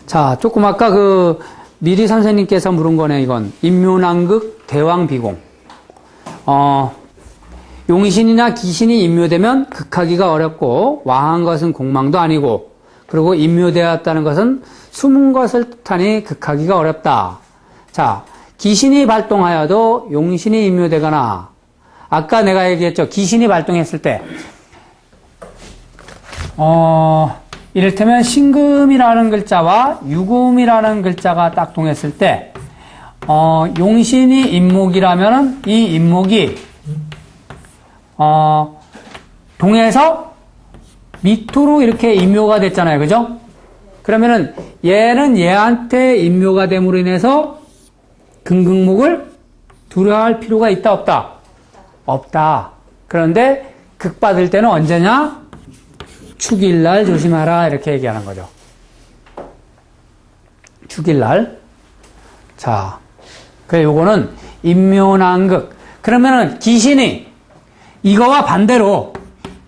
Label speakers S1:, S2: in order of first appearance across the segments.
S1: 자, 조금 아까 미리 선생님께서 물은 거네, 이건. 인묘난극 대왕비공. 용신이나 귀신이 인묘되면 극하기가 어렵고, 왕한 것은 공망도 아니고, 그리고 인묘되었다는 것은 숨은 것을 뜻하니 극하기가 어렵다. 자, 귀신이 발동하여도 용신이 인묘되거나, 아까 내가 얘기했죠. 귀신이 발동했을 때, 이를테면 신금이라는 글자와 유금이라는 글자가 딱 동했을 때, 용신이 인목이라면 이 인목이, 동해서 밑으로 이렇게 인묘가 됐잖아요. 그죠? 그러면은 얘는 얘한테 인묘가 됨으로 인해서 금극목을 두려워할 필요가 있다, 없다? 없다. 그런데 극 받을 때는 언제냐? 축일날 조심하라, 이렇게 얘기하는 거죠. 축일날. 자, 요거는 인묘난극. 그러면은 귀신이 이거와 반대로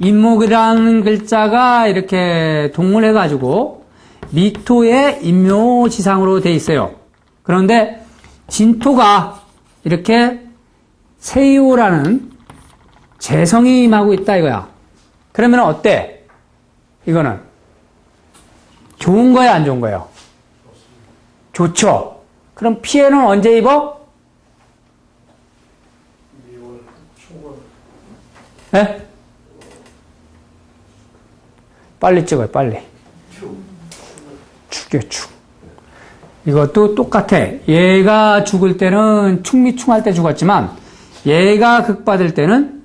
S1: 인목이라는 글자가 이렇게 동물해가지고 미토의 인묘지상으로 돼 있어요. 그런데 진토가 이렇게 세이오라는 재성이 임하고 있다 이거야. 그러면 어때? 이거는 좋은 거야, 안 좋은 거예요? 좋죠. 그럼 피해는 언제 입어? 네? 빨리 찍어요, 빨리. 축이요, 축. 이것도 똑같아. 얘가 죽을 때는 충미충할 때 죽었지만, 얘가 극받을 때는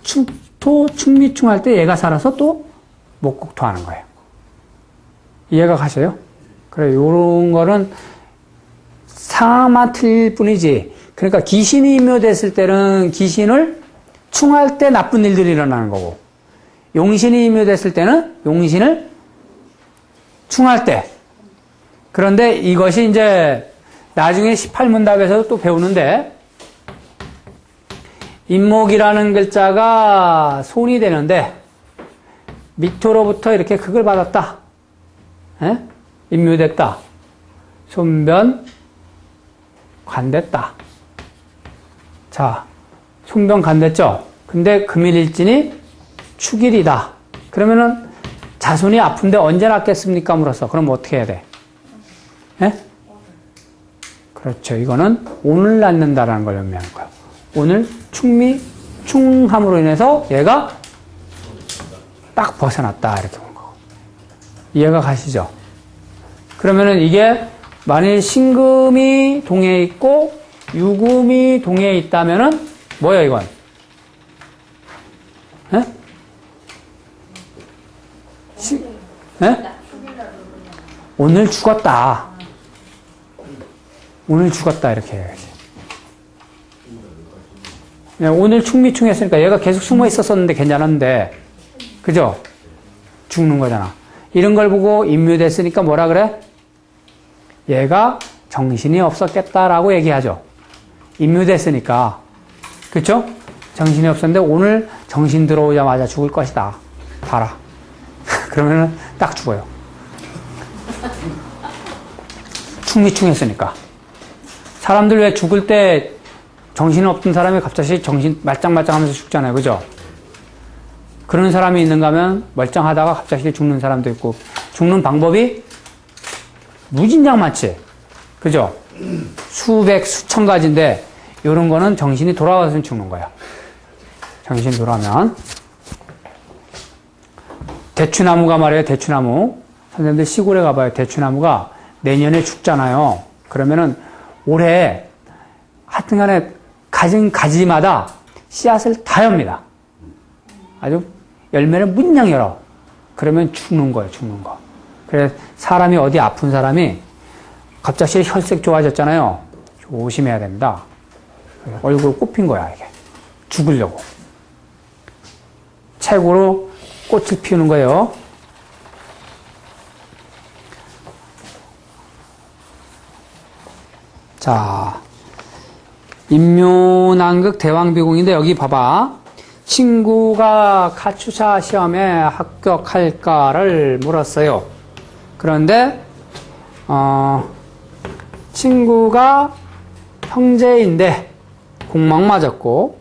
S1: 축토, 충미충할 때 얘가 살아서 또 목국토하는 거예요. 이해가 가셔요? 그래, 요런 거는 상황만 틀릴 뿐이지. 그러니까 귀신이 인묘됐을 때는 귀신을 충할 때 나쁜 일들이 일어나는 거고, 용신이 인묘됐을 때는 용신을 충할 때. 그런데 이것이 이제 나중에 18문답에서 또 배우는데, 인목이라는 글자가 손이 되는데, 밑으로부터 이렇게 극을 받았다. 에? 인묘됐다. 손변, 관됐다. 자, 손변 관됐죠? 근데 금일일진이 축일이다. 그러면은 자손이 아픈데 언제 낫겠습니까? 물었어. 그럼 어떻게 해야 돼? 에? 그렇죠. 이거는 오늘 낫는다라는 걸 의미하는 거예요. 오늘 충함으로 인해서 얘가 딱 벗어났다, 이렇게 본 거고. 이해가 가시죠? 그러면은 이게 만일 신금이 동해에 있고 유금이 동해에 있다면은 뭐예요, 이건? 에? 에? 오늘 죽었다. 오늘 죽었다, 이렇게 해야지. 오늘 충미충했으니까 얘가 계속 숨어 있었었는데 괜찮았는데, 그죠? 죽는 거잖아. 이런 걸 보고 인묘됐으니까 뭐라 그래? 얘가 정신이 없었겠다라고 얘기하죠. 인묘됐으니까. 그쵸? 정신이 없었는데 오늘 정신 들어오자마자 죽을 것이다. 봐라. 그러면은 딱 죽어요. 충미충했으니까. 사람들 왜 죽을 때 정신 없던 사람이 갑자기 정신 말짱말짱 하면서 죽잖아요. 그죠? 그런 사람이 있는가 하면 멀쩡하다가 갑자기 죽는 사람도 있고, 죽는 방법이 무진장 많지. 그죠? 수백, 수천 가지인데, 요런 거는 정신이 돌아와서 죽는 거야. 정신이 돌아오면. 대추나무가 말이에요, 대추나무. 선생님들 시골에 가봐요. 대추나무가 내년에 죽잖아요. 그러면은 올해 하여튼 간에 가진 가지마다 씨앗을 다 엽니다. 아주 열매를 문양 열어. 그러면 죽는 거예요, 죽는 거. 그래서 사람이 어디 아픈 사람이 갑자기 혈색 좋아졌잖아요. 조심해야 됩니다. 얼굴 꼽힌 거야, 이게. 죽으려고. 최고로 꽃을 피우는 거예요. 자, 인묘난극 대왕비공인데 여기 봐봐. 친구가 카츄샤 시험에 합격할까를 물었어요. 그런데 친구가 형제인데 공막 맞았고,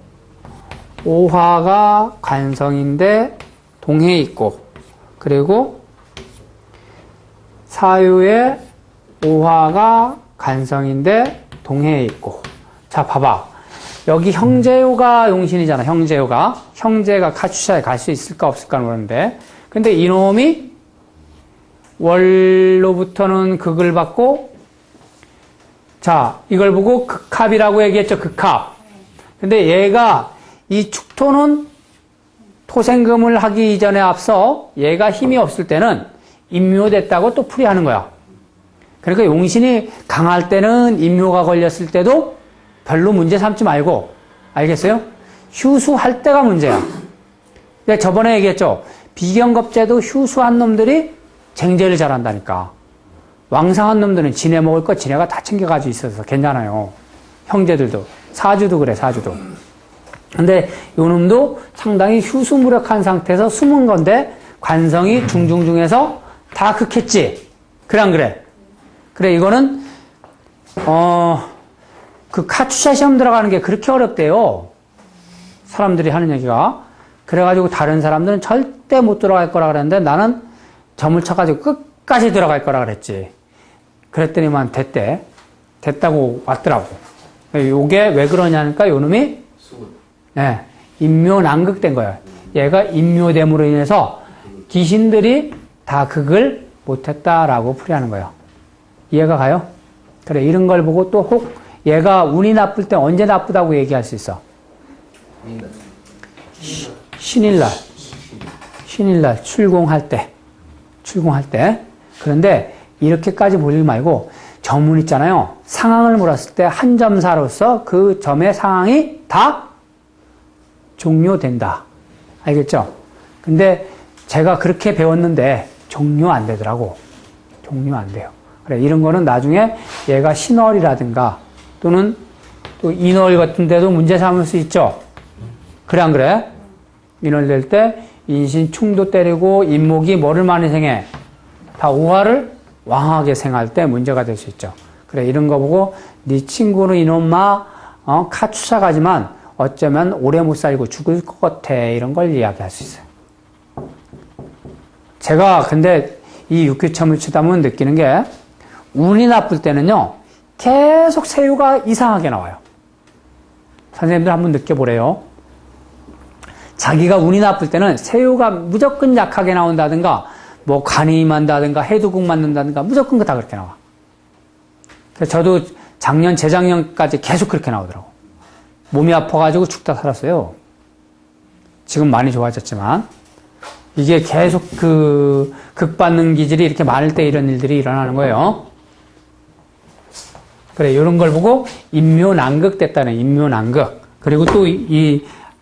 S1: 오화가 관성인데 동해 있고, 그리고 사유에 오화가 관성인데 동해에 있고. 자, 봐봐. 여기 형제요가 용신이잖아, 형제요가. 형제가 카추샤에 갈 수 있을까 없을까 모르는데. 근데 이놈이 월로부터는 극을 받고, 자, 이걸 보고 극합이라고 얘기했죠, 극합. 근데 얘가 이 축토는 토생금을 하기 이전에 앞서 얘가 힘이 없을 때는 인묘됐다고 또 풀이하는 거야. 그러니까 용신이 강할 때는 인묘가 걸렸을 때도 별로 문제 삼지 말고, 알겠어요? 휴수할 때가 문제야. 내가 저번에 얘기했죠. 비경겁제도 휴수한 놈들이 쟁제를 잘한다니까. 왕상한 놈들은 지네 먹을 거 지네가 다 챙겨가지고 있어서 괜찮아요. 형제들도. 사주도 그래, 사주도. 근데 요 놈도 상당히 휴수무력한 상태에서 숨은 건데 관성이 중중중에서 다 극했지. 그래 안 그래? 그래, 이거는 그 카투샤 시험 들어가는 게 그렇게 어렵대요. 사람들이 하는 얘기가. 그래가지고 다른 사람들은 절대 못 들어갈 거라 그랬는데 나는 점을 쳐가지고 끝까지 들어갈 거라 그랬지. 그랬더니만 됐대. 됐다고 왔더라고. 요게 왜 그러냐니까 요놈이 네, 인묘난극된 거예요. 얘가 인묘됨으로 인해서 귀신들이 다 극을 못했다라고 풀이하는 거예요. 이해가 가요? 그래, 이런 걸 보고 또 혹 얘가 운이 나쁠 때 언제 나쁘다고 얘기할 수 있어? 신일날 출공할 때. 그런데 이렇게까지 보지 말고 점문 있잖아요. 상황을 물었을 때 한 점사로서 그 점의 상황이 다 종료된다. 알겠죠? 근데 제가 그렇게 배웠는데 종료 안 되더라고. 종료 안 돼요. 그래, 이런 거는 나중에 얘가 신월이라든가 또는 또 인월 같은 데도 문제 삼을 수 있죠. 그래 안 그래? 인월 될 때 인신 충도 때리고 인목이 뭐를 많이 생해? 다 오화를 왕하게 생할 때 문제가 될 수 있죠. 그래, 이런 거 보고 네 친구는 이놈마 카추사가지만 어쩌면 오래 못 살고 죽을 것 같아. 이런 걸 이야기할 수 있어요. 제가 근데 이 육규첨을 치다 보면 느끼는 게 운이 나쁠 때는요. 계속 세유가 이상하게 나와요. 선생님들 한번 느껴보래요. 자기가 운이 나쁠 때는 세유가 무조건 약하게 나온다든가 뭐 간이 만다든가 해두국 맞는다든가 무조건 다 그렇게 나와. 그래서 저도 작년 재작년까지 계속 그렇게 나오더라고. 몸이 아파가지고 죽다 살았어요. 지금 많이 좋아졌지만 이게 계속 그 극받는 기질이 이렇게 많을 때 이런 일들이 일어나는 거예요. 그래, 이런 걸 보고 인묘난극됐다는 인묘난극. 그리고 또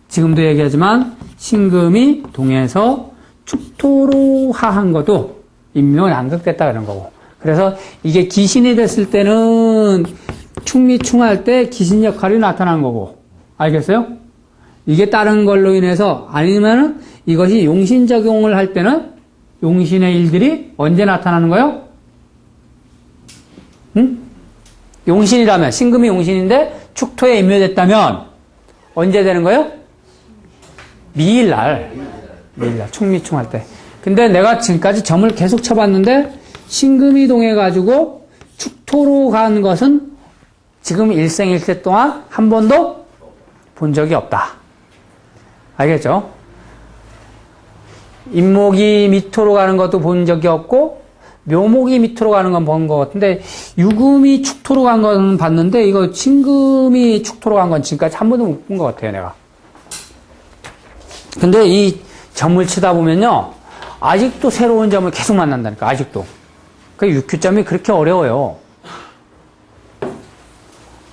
S1: 지금도 얘기하지만 신금이 동에서 축토로 하한 것도 인묘난극됐다 그런 거고. 그래서 이게 기신이 됐을 때는 충미충할 때 기신 역할이 나타나는 거고. 알겠어요? 이게 다른 걸로 인해서 아니면은 이것이 용신작용을 할 때는 용신의 일들이 언제 나타나는 거예요? 응? 용신이라면, 신금이 용신인데 축토에 인묘됐다면 언제 되는 거예요? 미일날, 충미충할 때. 근데 내가 지금까지 점을 계속 쳐봤는데 신금이 동해가지고 축토로 간 것은 지금 일생일세 동안 한 번도 본 적이 없다. 알겠죠? 인목이 미토로 가는 것도 본 적이 없고 묘목이 미토로 가는 건 본 것 같은데 유금이 축토로 간 건 봤는데 이거 신금이 축토로 간 건 지금까지 한 번도 못 본 것 같아요, 내가. 근데 이 점을 치다 보면요, 아직도 새로운 점을 계속 만난다니까, 아직도. 그 육규점이 그렇게 어려워요.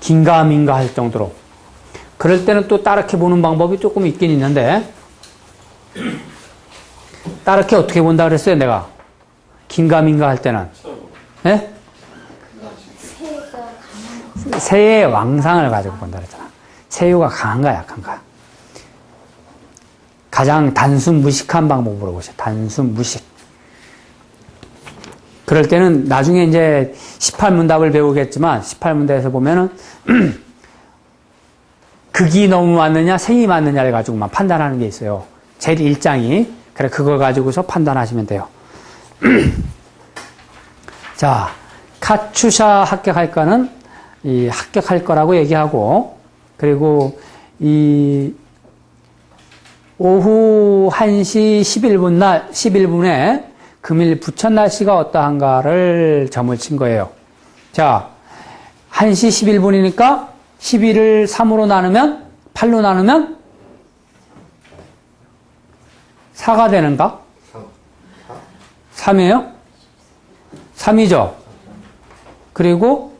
S1: 긴가민가 할 정도로. 그럴 때는 또 따르게 보는 방법이 조금 있긴 있는데, 따르게 어떻게 본다 그랬어요, 내가? 긴가민가 할 때는. 예? 새의 왕상을 가지고 본다 그랬잖아. 새유가 강한가 약한가. 가장 단순 무식한 방법으로 보세요. 단순 무식. 그럴 때는 나중에 이제 18문답을 배우겠지만 18문답에서 보면은 극이 너무 많느냐 생이 많느냐를 가지고만 판단하는 게 있어요. 제일 1장이. 그래 그걸 가지고서 판단하시면 돼요. 자, 카츄샤 합격할까는 이 합격할 거라고 얘기하고 그리고 이 오후 1시 11분에 금일 부천 날씨가 어떠한가를 점을 친 거예요. 자, 1시 11분이니까 11을 3으로 나누면 8로 나누면 4가 되는가? 3이에요? 3이죠. 그리고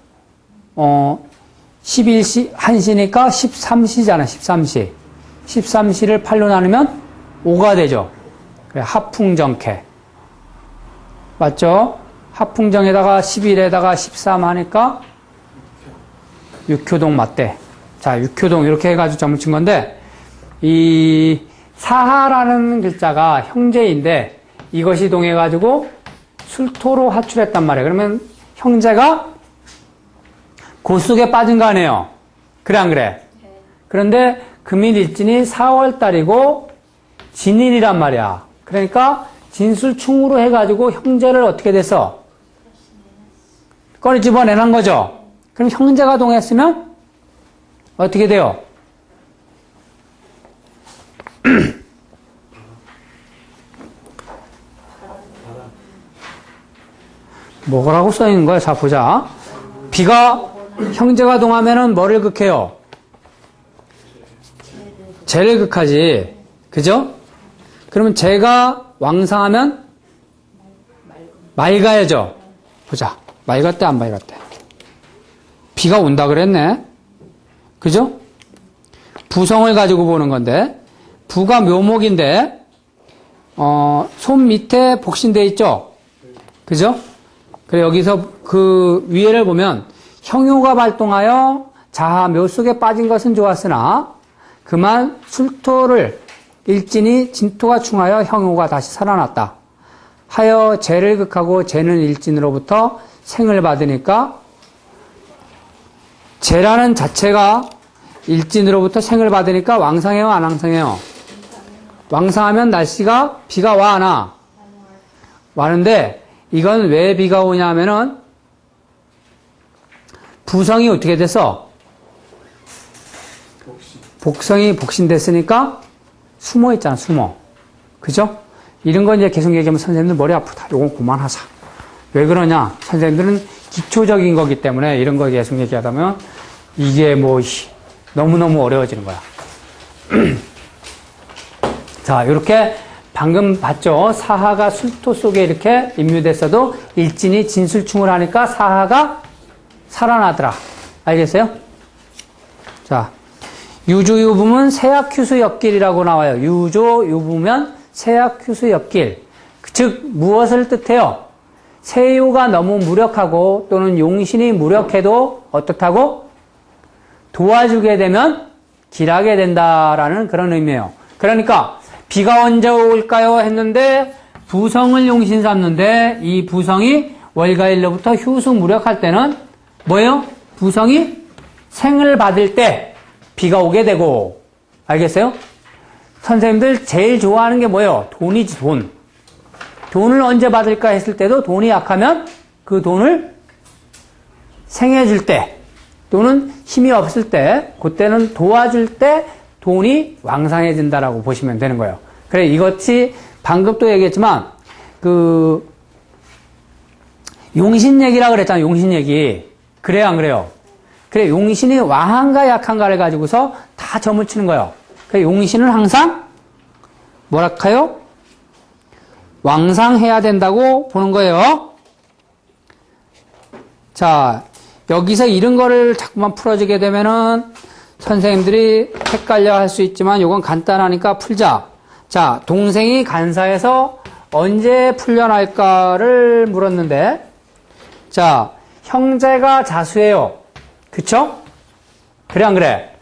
S1: 11시 1시니까 13시잖아. 13시. 13시를 8로 나누면 5가 되죠. 그래, 합풍정캐. 맞죠? 합풍정에다가 11에다가 13 하니까 6효동 맞대. 자, 6효동 이렇게 해가지고 점을 친 건데 이 사하라는 글자가 형제인데 이것이 동해가지고 술토로 하출했단 말이에요. 그러면 형제가 고속에 빠진 거 아니에요? 그래 안 그래? 그런데 금일일진이 4월달이고 진일이란 말이야. 그러니까 진술충으로 해가지고 형제를 어떻게 돼서 꺼내 집어내는 거죠. 그럼 형제가 동했으면 어떻게 돼요? 뭐라고 써있는 거야? 자, 보자. 비가 형제가 동하면은 뭐를 극해요? 재를 극하지. 그죠? 그러면 재가 왕상하면 맑아야죠. 보자. 맑았대, 안 맑았대? 비가 온다 그랬네. 그죠? 부성을 가지고 보는 건데, 부가 묘목인데, 손 밑에 복신돼 있죠? 그죠? 그래, 여기서 그 위에를 보면, 형효가 발동하여 자하 묘 속에 빠진 것은 좋았으나, 그만 술토를 일진이 진토가 충하여 형효가 다시 살아났다. 하여 재를 극하고 재는 일진으로부터 생을 받으니까, 재라는 자체가 일진으로부터 생을 받으니까 왕상해요, 안 왕상해요? 왕상하면 날씨가 비가 와, 안 와? 와는데, 이건 왜 비가 오냐면은, 부성이 어떻게 돼서? 복성이 복신됐으니까, 숨어 있잖아, 숨어. 그죠? 이런 거 이제 계속 얘기하면 선생님들 머리 아프다. 요건 그만하자. 왜 그러냐? 선생님들은 기초적인 거기 때문에 이런 거 계속 얘기하다 보면, 이게 뭐, 너무너무 어려워지는 거야. 자, 이렇게 방금 봤죠? 사하가 술토 속에 이렇게 임유됐어도 일진이 진술충을 하니까 사하가 살아나더라. 알겠어요? 자, 유조유부면 세약휴수역길이라고 나와요. 유조유부면 세약휴수역길. 즉, 무엇을 뜻해요? 세유가 너무 무력하고 또는 용신이 무력해도 어떻다고? 도와주게 되면 길하게 된다라는 그런 의미예요. 그러니까 비가 언제 올까요? 했는데 부성을 용신 삼는데 이 부성이 월가일로부터 휴수 무력할 때는 뭐예요? 부성이 생을 받을 때 비가 오게 되고 알겠어요? 선생님들 제일 좋아하는 게 뭐예요? 돈이지 돈. 돈을 언제 받을까 했을 때도 돈이 약하면 그 돈을 생해줄 때 또는 힘이 없을 때 그때는 도와줄 때 돈이 왕상해진다라고 보시면 되는 거예요. 그래 이것이 방금 또 얘기했지만 그 용신 얘기라 그랬잖아요. 용신 얘기. 그래요 안 그래요? 그래 용신이 왕한가 약한가를 가지고서 다 점을 치는 거예요. 그래 용신은 항상 뭐랄까요? 왕상해야 된다고 보는 거예요. 자, 여기서 이런 거를 자꾸만 풀어주게 되면은 선생님들이 헷갈려 할 수 있지만 이건 간단하니까 풀자. 자, 동생이 간사해서 언제 풀려날까를 물었는데 자, 형제가 자수예요. 그쵸? 그래 안 그래?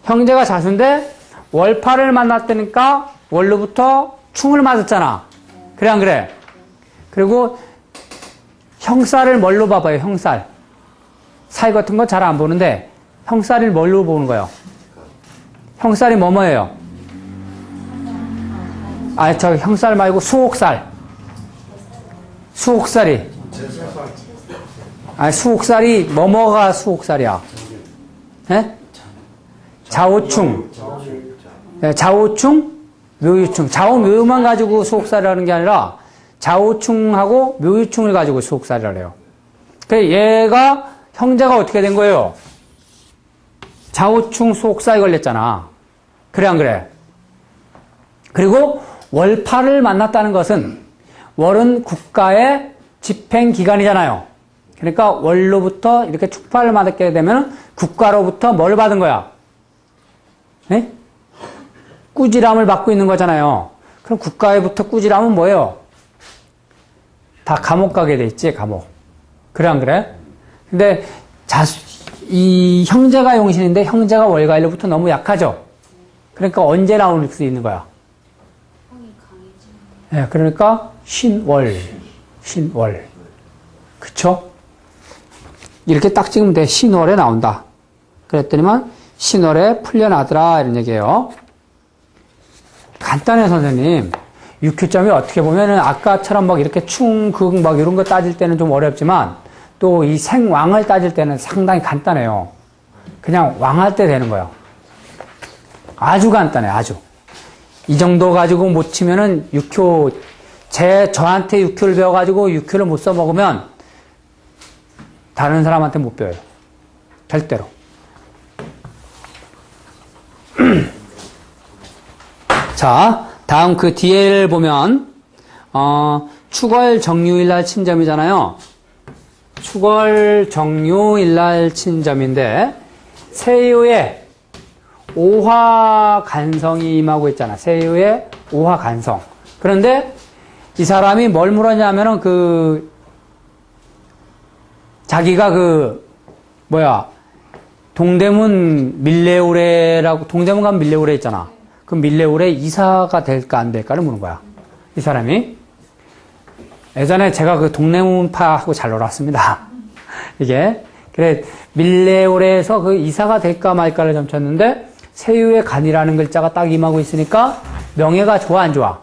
S1: 형제가 자수인데 월파를 만났다니까 월로부터 충을 맞았잖아. 그래 안 그래? 그리고 형살을 뭘로 봐봐요, 형살. 사이 같은 거 잘 안 보는데, 형살을 뭘로 보는 거예요? 형살이 뭐예요? 아, 저 형살 말고 수옥살. 수옥살이. 아, 수옥살이, 뭐가 수옥살이야? 예? 좌우충. 네, 좌우충, 묘유충. 좌우, 묘유만 가지고 수옥살이라는 게 아니라 좌우충하고 묘유충을 가지고 수옥살이라고 해요. 그래서 얘가, 형제가 어떻게 된 거예요? 좌우충 수옥살이 걸렸잖아. 그래, 안 그래? 그리고 월파를 만났다는 것은 월은 국가의 집행기관이잖아요. 그러니까 월로부터 이렇게 축파를 받게 되면 국가로부터 뭘 받은 거야? 네? 꾸지람을 받고 있는 거잖아요. 그럼 국가에부터 꾸지람은 뭐예요? 다 감옥 가게 돼 있지, 감옥. 그래, 안 그래? 근데 이 형제가 용신인데 형제가 월가일로부터 너무 약하죠? 그러니까 언제 나올 수 있는 거야? 네, 그러니까 신월. 그쵸? 이렇게 딱 찍으면 돼. 신월에 나온다. 그랬더니만 신월에 풀려나더라 이런 얘기예요. 간단해 선생님. 육효점이 어떻게 보면은 아까처럼 막 이렇게 충극 막 이런 거 따질 때는 좀 어렵지만 또 이 생왕을 따질 때는 상당히 간단해요. 그냥 왕할 때 되는 거예요. 아주 간단해, 아주. 이 정도 가지고 못 치면은 육효, 저한테 육효를 배워가지고 육효를 못 써먹으면 다른 사람한테 못 배워요. 절대로. 자, 다음 그 뒤에를 보면, 축월 정유일날 친점이잖아요. 축월 정유일날 친점인데, 세유의 오화간성이 임하고 있잖아. 세유의 오화간성. 그런데 이 사람이 뭘 물었냐면은 자기가 동대문 밀레오레라고, 동대문 가면 밀레오레 있잖아. 그 밀레오레 이사가 될까 안 될까를 묻는 거야. 이 사람이. 예전에 제가 그 동대문파하고 잘 놀았습니다. 이게. 그래, 밀레오레에서 그 이사가 될까 말까를 점쳤는데, 세유의 간이라는 글자가 딱 임하고 있으니까, 명예가 좋아, 안 좋아?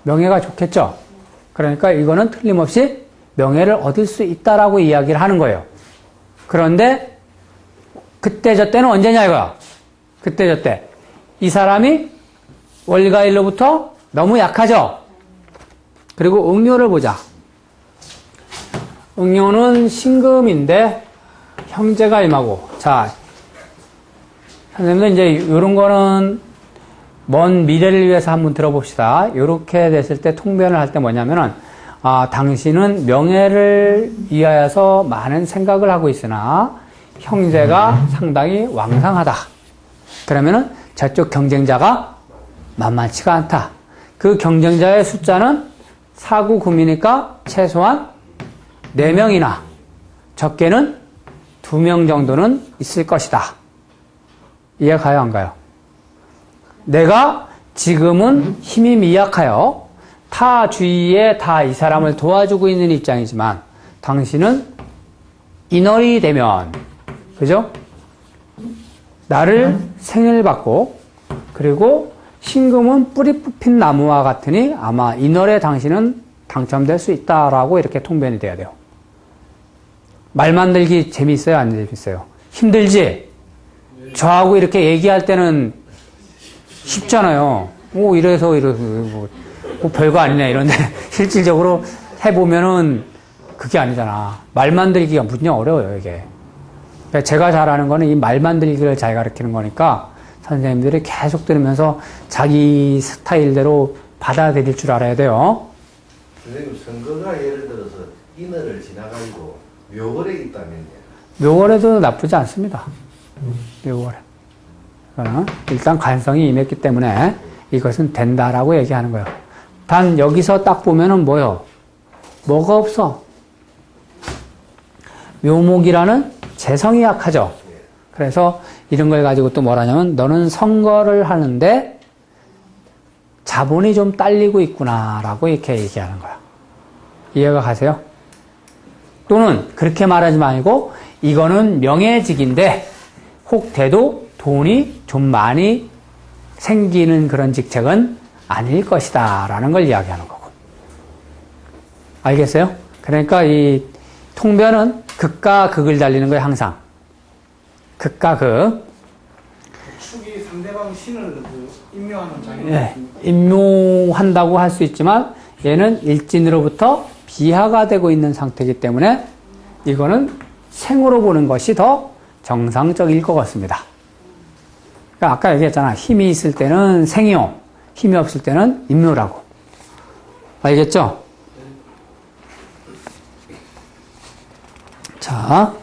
S1: 명예가 좋겠죠? 그러니까 이거는 틀림없이 명예를 얻을 수 있다라고 이야기를 하는 거예요. 그런데, 그때 저때는 언제냐 이거야? 그때 저때. 이 사람이 월가일로부터 너무 약하죠? 그리고 응요를 보자. 응요는 신금인데 형제가 임하고. 자, 선생님들 이제 이런 거는 먼 미래를 위해서 한번 들어봅시다. 이렇게 됐을 때 통변을 할 때 뭐냐면은, 당신은 명예를 위하여서 많은 생각을 하고 있으나 형제가 상당히 왕성하다. 그러면은 저쪽 경쟁자가 만만치가 않다. 그 경쟁자의 숫자는 4, 9, 9이니까 최소한 4명이나 적게는 2명 정도는 있을 것이다. 이해 가요, 안 가요? 내가 지금은 힘이 미약하여 타 주위에 다 이 사람을 도와주고 있는 입장이지만 당신은 인월이 되면, 그죠? 나를 생을 받고, 그리고 신금은 뿌리 뽑힌 나무와 같으니 아마 인월에 당신은 당첨될 수 있다라고 이렇게 통변이 돼야 돼요. 말 만들기 재미있어요? 안 재미있어요? 힘들지? 저하고 이렇게 얘기할 때는 쉽잖아요. 이래서 뭐 별거 아니네 이런데 실질적으로 해보면은 그게 아니잖아. 말 만들기가 무척 어려워요, 이게. 제가 잘하는 거는 이 말 만들기를 잘 가르치는 거니까 선생님들이 계속 들으면서 자기 스타일대로 받아들일 줄 알아야 돼요.
S2: 선생님, 선거가 예를 들어서 인월을 지나가지고 묘월에 있다면요?
S1: 묘월에도 나쁘지 않습니다. 묘월에. 일단 관성이 임했기 때문에 이것은 된다라고 얘기하는 거예요. 단 여기서 딱 보면은 뭐요? 뭐가 없어? 묘목이라는 재성이 약하죠. 그래서 이런 걸 가지고 또 뭐라냐면 너는 선거를 하는데 자본이 좀 딸리고 있구나라고 이렇게 얘기하는 거야. 이해가 가세요? 또는 그렇게 말하지 말고 이거는 명예직인데 혹 돼도 돈이 좀 많이 생기는 그런 직책은 아닐 것이다 라는 걸 이야기하는 거고. 알겠어요? 그러니까 이 통변은 극과 극을 달리는 거예요. 항상 극과 극.
S3: 축이 상대방 신을 임묘하는 장애.
S1: 예, 임묘한다고 할 수 있지만 얘는 일진으로부터 비하가 되고 있는 상태이기 때문에 이거는 생으로 보는 것이 더 정상적일 것 같습니다. 그러니까 아까 얘기했잖아. 힘이 있을 때는 생이요, 힘이 없을 때는 임묘라고. 알겠죠? 자,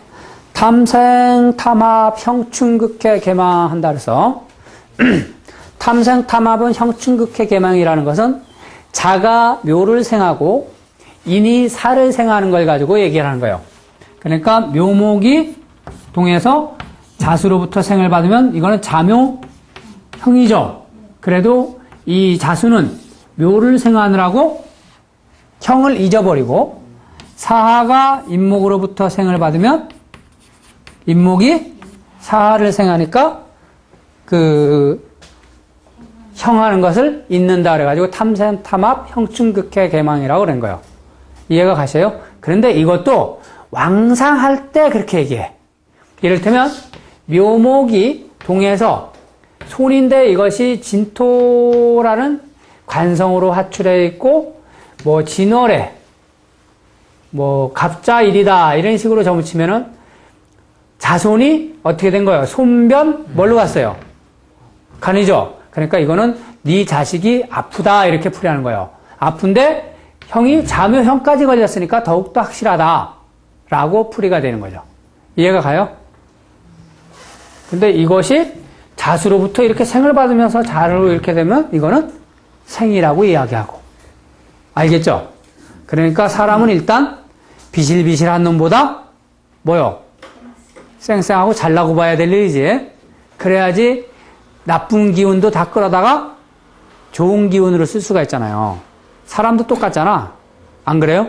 S1: 탐생, 탐합, 형충극해, 개망한다 그래서 탐생, 탐합은 형충극해, 개망이라는 것은 자가 묘를 생하고 인이 사를 생하는 걸 가지고 얘기를 하는 거예요. 그러니까 묘목이 동해서 자수로부터 생을 받으면 이거는 자묘형이죠. 그래도 이 자수는 묘를 생하느라고 형을 잊어버리고 사하가 인목으로부터 생을 받으면 인목이 사하를 생하니까 그 형하는 것을 잊는다 그래가지고 탐생, 탐합, 형충극해, 개망이라고 그런 거예요. 이해가 가셔요? 그런데 이것도 왕상할 때 그렇게 얘기해. 이를테면 묘목이 동에서 손인데 이것이 진토라는 관성으로 하출해 있고 뭐 진월에 뭐 갑자일이다 이런 식으로 점치면은 자손이 어떻게 된 거예요? 손변 뭘로 갔어요? 간이죠. 그러니까 이거는 네 자식이 아프다 이렇게 풀이하는 거예요. 아픈데 형이 자묘형까지 걸렸으니까 더욱더 확실하다라고 풀이가 되는 거죠. 이해가 가요? 근데 이것이 자수로부터 이렇게 생을 받으면서 자로 이렇게 되면 이거는 생이라고 이야기하고. 알겠죠? 그러니까 사람은 일단 비실비실한 놈보다 뭐요? 쌩쌩하고 잘나고 봐야 될 일이지. 그래야지 나쁜 기운도 다 끌어다가 좋은 기운으로 쓸 수가 있잖아요. 사람도 똑같잖아. 안 그래요?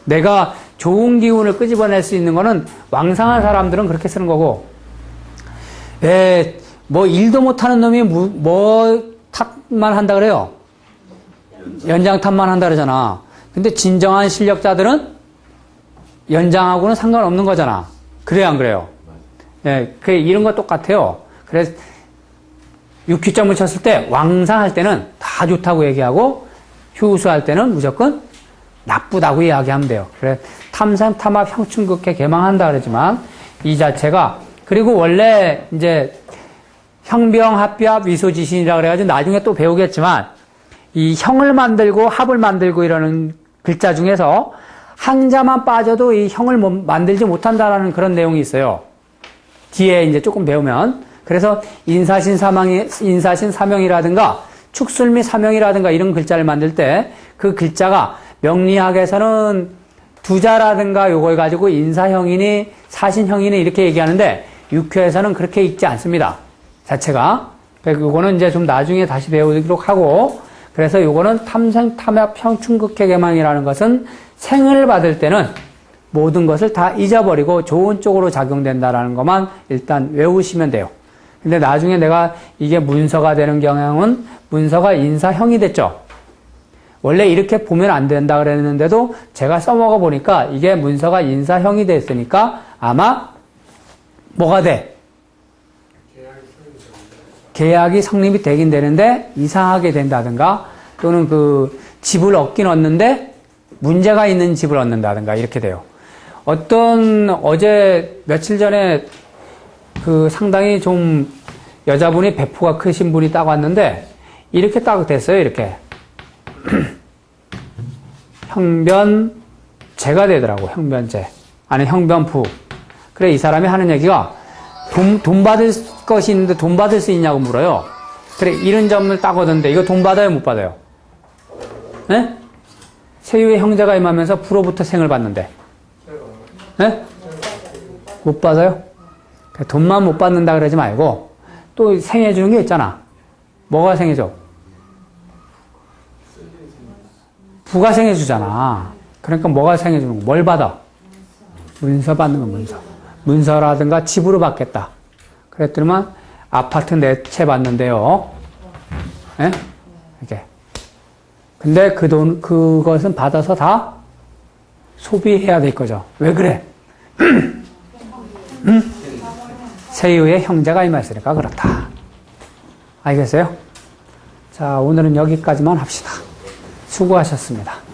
S1: 내가 좋은 기운을 끄집어낼 수 있는 거는 왕상한 사람들은 그렇게 쓰는 거고, 뭐 일도 못하는 놈이 뭐 탑만 한다 그래요? 연장탑만 한다 그러잖아. 근데 진정한 실력자들은 연장하고는 상관없는 거잖아. 그래요, 안 그래요? 예, 그 이런 거 똑같아요. 그래서 6기점을 쳤을 때 왕상할 때는 다 좋다고 얘기하고 휴수할 때는 무조건 나쁘다고 이야기하면 돼요. 그래 탐생, 탐합, 형충극해, 개망한다 그러지만 이 자체가 그리고 원래 이제 형병, 합비합, 위소지신이라 그래가지고 나중에 또 배우겠지만 이 형을 만들고 합을 만들고 이러는 글자 중에서 항자만 빠져도 이 형을 만들지 못한다라는 그런 내용이 있어요. 뒤에 이제 조금 배우면. 그래서 인사신 사명이라든가 축술 및 사명이라든가 이런 글자를 만들 때 그 글자가 명리학에서는 두자라든가 요걸 가지고 인사형이니 사신형이니 이렇게 얘기하는데 육회에서는 그렇게 읽지 않습니다. 자체가. 그래서 요거는 이제 좀 나중에 다시 배우도록 하고 그래서 요거는 탐생, 탐합, 형충극해, 개망이라는 것은 생을 받을 때는 모든 것을 다 잊어버리고 좋은 쪽으로 작용된다라는 것만 일단 외우시면 돼요. 근데 나중에 내가 이게 문서가 되는 경향은 문서가 인사형이 됐죠. 원래 이렇게 보면 안 된다 그랬는데도 제가 써먹어 보니까 이게 문서가 인사형이 됐으니까 아마 뭐가 돼? 계약이 성립이 되긴 되는데 이상하게 된다든가 또는 그 집을 얻긴 얻는데 문제가 있는 집을 얻는다든가 이렇게 돼요. 어제 며칠 전에 그 상당히 좀 여자분이 배포가 크신 분이 딱 왔는데 이렇게 딱 됐어요. 이렇게 형변제가 되더라고. 형변제 아니 형변부. 그래 이 사람이 하는 얘기가 돈 받을 것이 있는데 돈 받을 수 있냐고 물어요. 그래 이런 점을 딱 얻었는데 이거 돈 받아요 못 받아요? 네? 세유의 형제가 임하면서 불로부터 생을 받는데 네? 못 받아요? 돈만 못 받는다 그러지 말고 또 생해주는 게 있잖아. 뭐가 생해줘? 부가 생해주잖아. 그러니까 뭐가 생해주는 거? 뭘 받아? 문서 받는 거 문서. 문서라든가 집으로 받겠다. 그랬더니만 아파트 4채 받는데요. 예? 이렇게. 근데 그 돈, 그것은 받아서 다 소비해야 될 거죠. 왜 그래? 세유의 형제가 임했으니까 그렇다. 알겠어요? 자, 오늘은 여기까지만 합시다. 수고하셨습니다.